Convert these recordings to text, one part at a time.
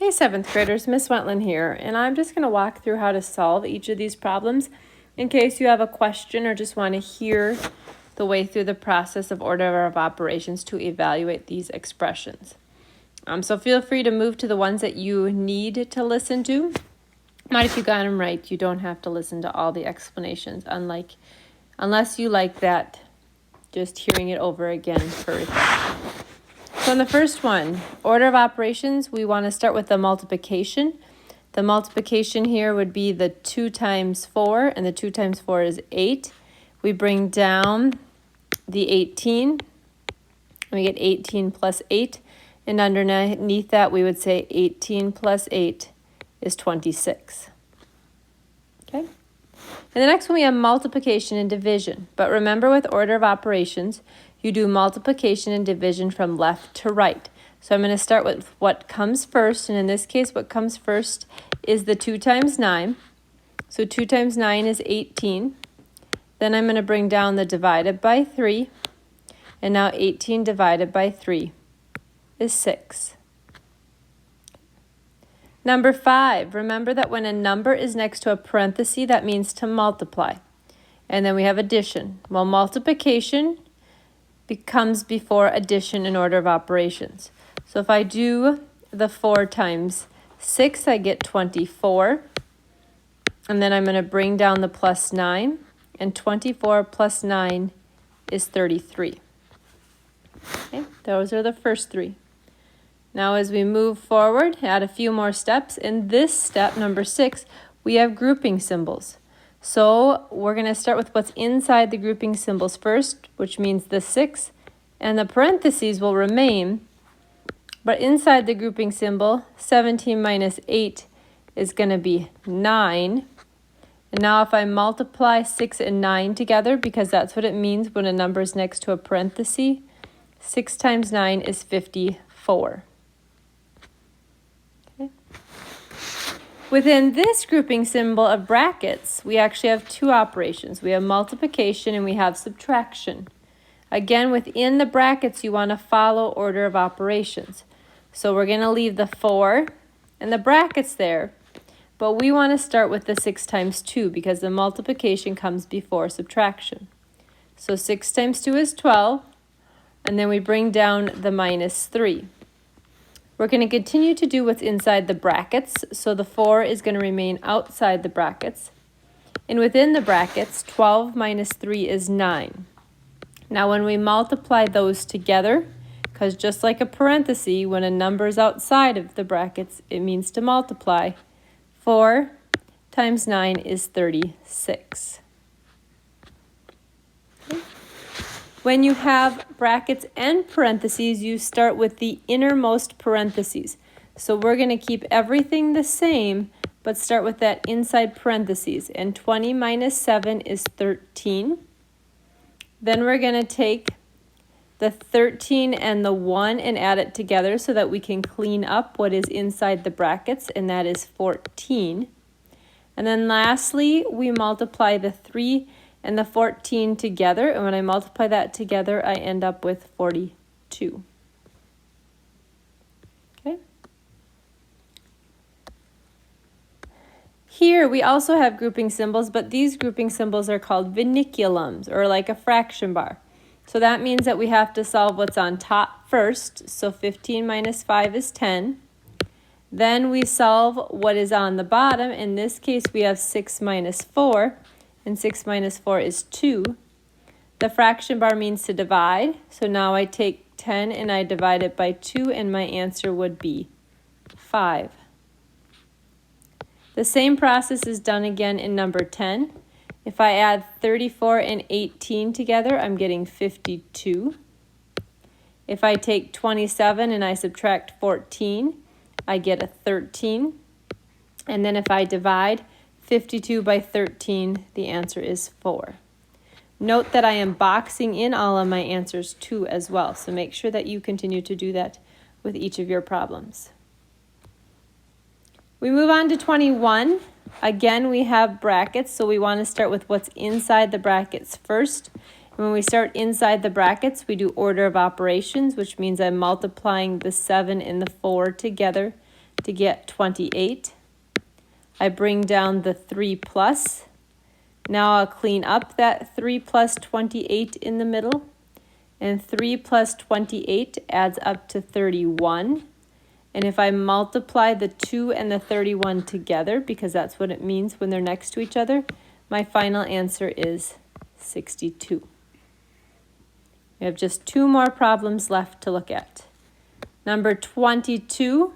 Hey 7th graders, Miss Wentland here, and I'm just going to walk through how to solve each of these problems in case you have a question or just want to hear the way through the process of order of operations to evaluate these expressions. So feel free to move to the ones that you need to listen to. Not if you got them right, you don't have to listen to all the explanations, unless you like that, just hearing it over again further. So in the first one, order of operations, we want to start with the multiplication. The multiplication here would be the 2 times 4, and the 2 times 4 is 8. We bring down the 18, and we get 18 plus 8, and underneath that we would say 18 plus 8 is 26. Okay? And the next one we have multiplication and division. But remember, with order of operations, you do multiplication and division from left to right. So I'm going to start with what comes first, and in this case what comes first is the 2 times 9. So 2 times 9 is 18. Then I'm going to bring down the divided by 3, and now 18 divided by 3 is 6. Number 5, remember that when a number is next to a parenthesis, that means to multiply. And then we have addition. Well, multiplication comes before addition in order of operations. So if I do the 4 times 6, I get 24. And then I'm going to bring down the plus 9. And 24 plus 9 is 33. Okay, those are the first 3. Now as we move forward, add a few more steps. In this step, number 6, we have grouping symbols. So we're going to start with what's inside the grouping symbols first, which means the 6, and the parentheses will remain. But inside the grouping symbol, 17 minus 8 is going to be 9. And now if I multiply 6 and 9 together, because that's what it means when a number is next to a parenthesis, 6 times 9 is 54. Within this grouping symbol of brackets, we actually have 2 operations. We have multiplication and we have subtraction. Again, within the brackets, you want to follow order of operations. So we're going to leave the 4 and the brackets there, but we want to start with the 6 times 2 because the multiplication comes before subtraction. So 6 times 2 is 12, and then we bring down the minus 3. We're going to continue to do what's inside the brackets, so the 4 is going to remain outside the brackets. And within the brackets, 12 minus 3 is 9. Now when we multiply those together, because just like a parenthesis, when a number is outside of the brackets, it means to multiply. 4 times 9 is 36. When you have brackets and parentheses, you start with the innermost parentheses. So we're going to keep everything the same, but start with that inside parentheses. And 20 minus 7 is 13. Then we're going to take the 13 and the 1 and add it together so that we can clean up what is inside the brackets, and that is 14. And then lastly, we multiply the 3 and the 14 together, and when I multiply that together, I end up with 42. Okay. Here we also have grouping symbols, but these grouping symbols are called vinculums, or like a fraction bar. So that means that we have to solve what's on top first. So 15 minus 5 is 10. Then we solve what is on the bottom. In this case, we have 6 minus 4. And 6 minus 4 is 2. The fraction bar means to divide. So now I take 10 and I divide it by 2, and my answer would be 5. The same process is done again in number 10. If I add 34 and 18 together, I'm getting 52. If I take 27 and I subtract 14, I get a 13. And then if I divide 52 by 13, the answer is 4. Note that I am boxing in all of my answers too as well, so make sure that you continue to do that with each of your problems. We move on to 21. Again, we have brackets, so we want to start with what's inside the brackets first. And when we start inside the brackets, we do order of operations, which means I'm multiplying the 7 and the 4 together to get 28. I bring down the 3 plus. Now I'll clean up that 3 plus 28 in the middle. And 3 plus 28 adds up to 31. And if I multiply the 2 and the 31 together, because that's what it means when they're next to each other, my final answer is 62. We have just 2 more problems left to look at. Number 22,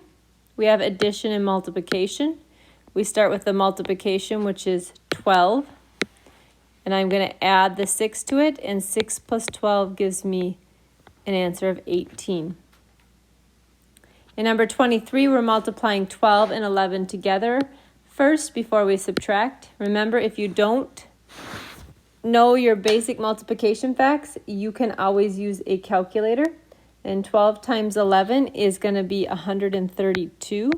we have addition and multiplication. We start with the multiplication, which is 12. And I'm going to add the 6 to it, and 6 plus 12 gives me an answer of 18. In number 23, we're multiplying 12 and 11 together first before we subtract. Remember, if you don't know your basic multiplication facts, you can always use a calculator. And 12 times 11 is going to be 132.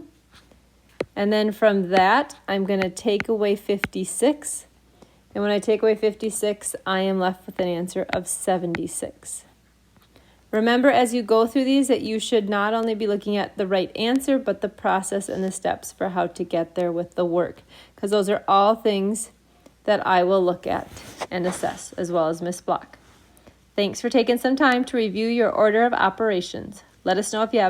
And then from that, I'm going to take away 56. And when I take away 56, I am left with an answer of 76. Remember, as you go through these, that you should not only be looking at the right answer, but the process and the steps for how to get there with the work, because those are all things that I will look at and assess, as well as Miss Block. Thanks for taking some time to review your order of operations. Let us know if you have